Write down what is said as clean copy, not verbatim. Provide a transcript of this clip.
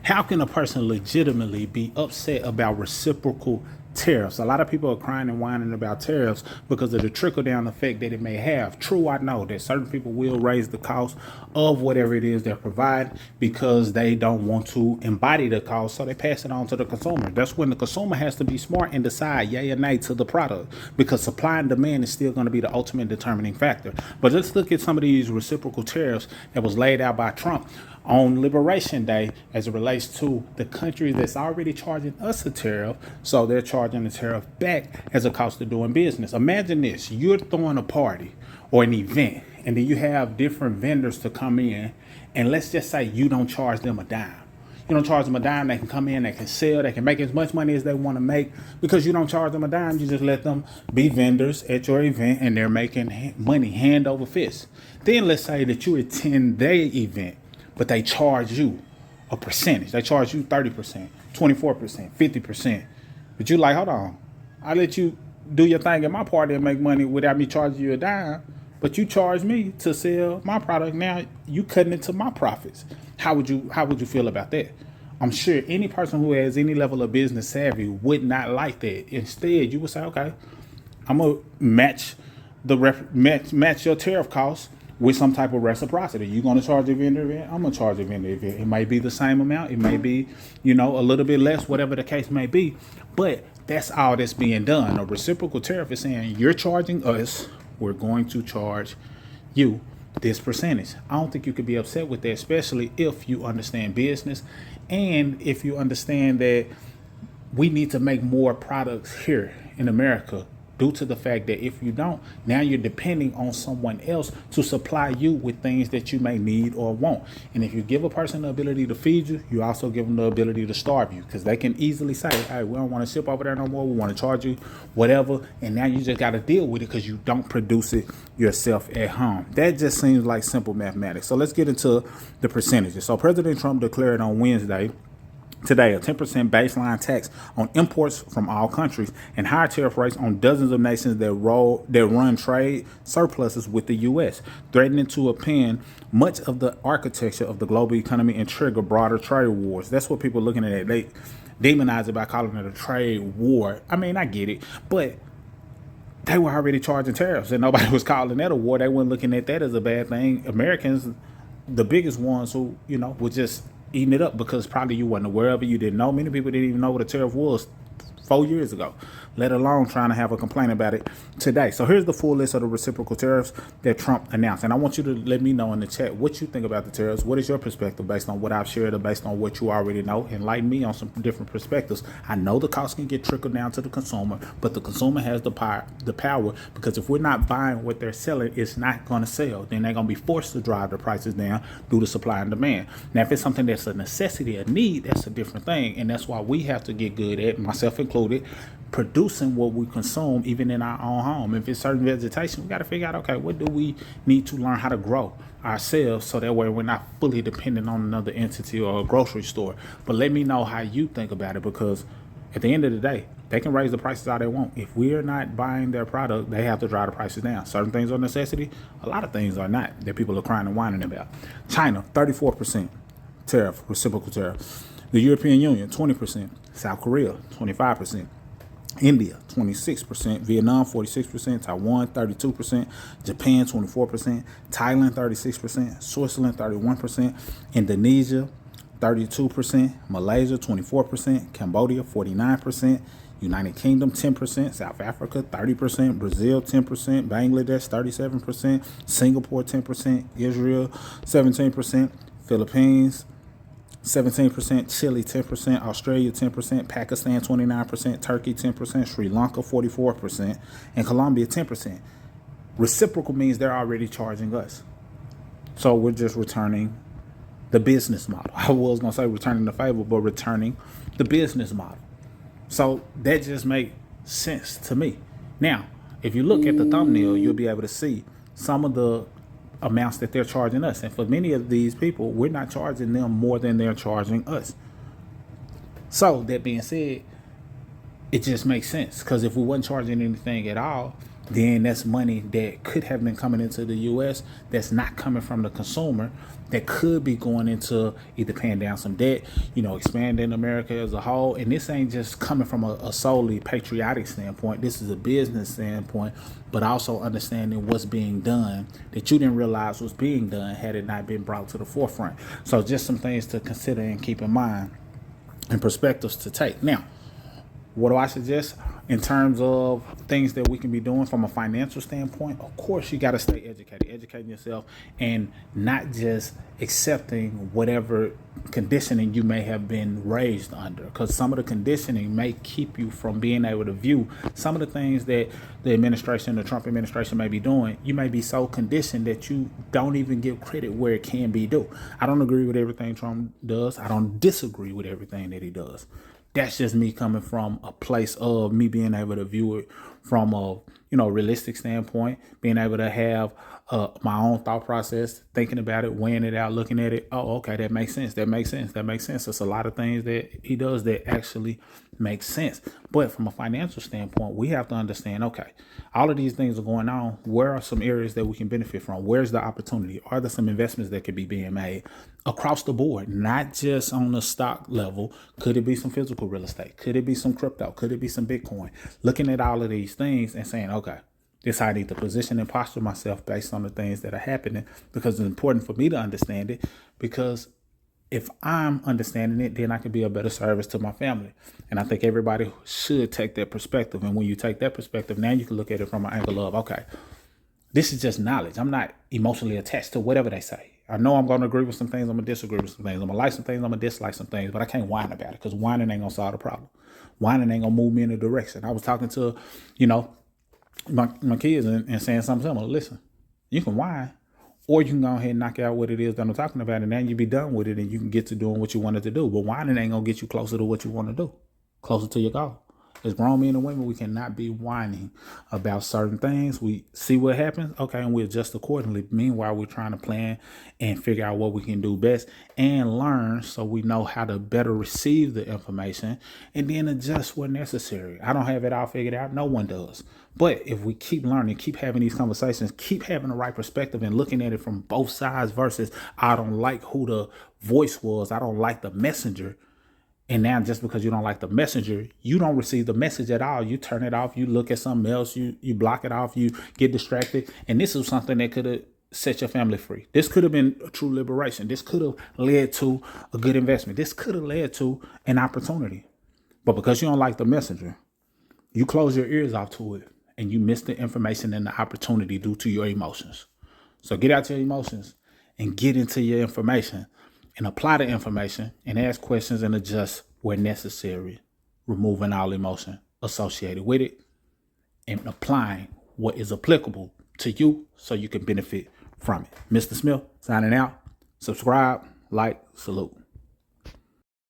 How can a person legitimately be upset about reciprocal tariffs? A lot of people are crying and whining about tariffs because of the trickle down effect that it may have. True, I know that certain people will raise the cost of whatever it is they're providing because they don't want to embody the cost, so they pass it on to the consumer. That's when the consumer has to be smart and decide yay or nay to the product, because supply and demand is still going to be the ultimate determining factor. But let's look at some of these reciprocal tariffs that was laid out by Trump on Liberation Day as it relates to the country that's already charging us a tariff, so they're charging the tariff back as a cost of doing business. Imagine this: you're throwing a party or an event, and then you have different vendors to come in, and let's just say you don't charge them a dime. You don't charge them a dime. They can come in, they can sell, they can make as much money as they want to make because you don't charge them a dime. You just let them be vendors at your event, and they're making money hand over fist. Then let's say that you attend their event, but they charge you a percentage. They charge you 30%, 24%, 50%. But you like, hold on, I let you do your thing at my party and make money without me charging you a dime, but you charge me to sell my product. Now you cutting into my profits. How would you feel about that? I'm sure any person who has any level of business savvy would not like that. Instead, you would say, okay, I'm gonna match match your tariff costs with some type of reciprocity. You're going to charge a vendor event, I'm going to charge a vendor event. It might be the same amount. It may be, a little bit less, whatever the case may be. But that's all that's being done. A reciprocal tariff is saying you're charging us, we're going to charge you this percentage. I don't think you could be upset with that, especially if you understand business and if you understand that we need to make more products here in America, due to the fact that if you don't, now you're depending on someone else to supply you with things that you may need or want. And if you give a person the ability to feed you, you also give them the ability to starve you, because they can easily say, hey, we don't want to ship over there no more. We want to charge you whatever. And now you just got to deal with it because you don't produce it yourself at home. That just seems like simple mathematics. So let's get into the percentages. So President Trump declared on Wednesday, today, a 10% baseline tax on imports from all countries and higher tariff rates on dozens of nations that run trade surpluses with the U.S., threatening to upend much of the architecture of the global economy and trigger broader trade wars. That's what people are looking at. They demonize it by calling it a trade war. I mean, I get it, but they were already charging tariffs and nobody was calling that a war. They weren't looking at that as a bad thing. Americans, the biggest ones who, were just eating it up because probably you wasn't aware of it. You didn't know. Many people didn't even know what a tariff was 4 years ago, let alone trying to have a complaint about it today. So here's the full list of the reciprocal tariffs that Trump announced. And I want you to let me know in the chat what you think about the tariffs. What is your perspective based on what I've shared or based on what you already know? Enlighten me on some different perspectives. I know the cost can get trickled down to the consumer, but the consumer has the power, because if we're not buying what they're selling, it's not going to sell. Then they're going to be forced to drive the prices down due to supply and demand. Now, if it's something that's a necessity, a need, that's a different thing. And that's why we have to get good at, myself included, producing what we consume even in our own home. If it's certain vegetation, we got to figure out, okay, what do we need to learn how to grow ourselves so that way we're not fully dependent on another entity or a grocery store. But let me know how you think about it, because at the end of the day, they can raise the prices all they want. If we're not buying their product, they have to drive the prices down. Certain things are necessity. A lot of things are not, that people are crying and whining about. China, 34% tariff, reciprocal tariff. The European Union, 20%. South Korea, 25%. India, 26%. Vietnam, 46%. Taiwan, 32%. Japan, 24%. Thailand, 36%. Switzerland, 31%. Indonesia, 32%. Malaysia, 24%. Cambodia, 49%. United Kingdom, 10%. South Africa, 30%. Brazil, 10%. Bangladesh, 37%. Singapore, 10%. Israel, 17%. Philippines, 17%, Chile 10%, Australia 10%, Pakistan 29%, Turkey 10%, Sri Lanka 44%, and Colombia 10%. Reciprocal means they're already charging us. So we're just returning the business model. I was going to say returning the favor, but returning the business model. So that just makes sense to me. Now, if you look at the thumbnail, you'll be able to see some of the amounts that they're charging us. And for many of these people, we're not charging them more than they're charging us. So that being said, it just makes sense, because if we wasn't charging anything at all, then that's money that could have been coming into the U.S. that's not coming from the consumer, that could be going into either paying down some debt, expanding America as a whole. And this ain't just coming from a solely patriotic standpoint. This is a business standpoint, but also understanding what's being done that you didn't realize was being done had it not been brought to the forefront. So just some things to consider and keep in mind and perspectives to take. Now, what do I suggest in terms of things that we can be doing from a financial standpoint? Of course, you got to stay educated, educating yourself, and not just accepting whatever conditioning you may have been raised under, because some of the conditioning may keep you from being able to view some of the things that the Trump administration may be doing. You may be so conditioned that you don't even give credit where it can be due. I don't agree with everything Trump does. I don't disagree with everything that he does. That's just me coming from a place of me being able to view it from a realistic standpoint, being able to have my own thought process, thinking about it, weighing it out, looking at it. Oh, okay, that makes sense. That makes sense. That makes sense. There's a lot of things that he does that actually make sense. But from a financial standpoint, we have to understand, okay, all of these things are going on. Where are some areas that we can benefit from? Where's the opportunity? Are there some investments that could be being made across the board, not just on the stock level? Could it be some physical real estate? Could it be some crypto? Could it be some Bitcoin? Looking at all of these things and saying, okay, this is how I need to position and posture myself based on the things that are happening, because it's important for me to understand it, because if I'm understanding it, then I can be a better service to my family. And I think everybody should take that perspective. And when you take that perspective, now you can look at it from an angle of, okay, this is just knowledge. I'm not emotionally attached to whatever they say. I know I'm going to agree with some things. I'm going to disagree with some things. I'm going to like some things. I'm going to dislike some things. But I can't whine about it, because whining ain't going to solve the problem. Whining ain't going to move me in a direction. I was talking to, my kids and saying something similar. Listen, you can whine, or you can go ahead and knock out what it is that I'm talking about, and then you be done with it, and you can get to doing what you wanted to do. But whining ain't going to get you closer to what you want to do, closer to your goal. As grown men and women, we cannot be whining about certain things. We see what happens, okay, and we adjust accordingly. Meanwhile, we're trying to plan and figure out what we can do best and learn, so we know how to better receive the information and then adjust where necessary. I don't have it all figured out. No one does. But if we keep learning, keep having these conversations, keep having the right perspective and looking at it from both sides versus I don't like who the voice was, I don't like the messenger. And now just because you don't like the messenger, you don't receive the message at all. You turn it off. You look at something else. You block it off. You get distracted. And this is something that could have set your family free. This could have been a true liberation. This could have led to a good investment. This could have led to an opportunity. But because you don't like the messenger, you close your ears off to it and you miss the information and the opportunity due to your emotions. So get out your emotions and get into your information and apply the information and ask questions and adjust where necessary, removing all emotion associated with it and applying what is applicable to you so you can benefit from it. Mr. Smith signing out. Subscribe, like, salute.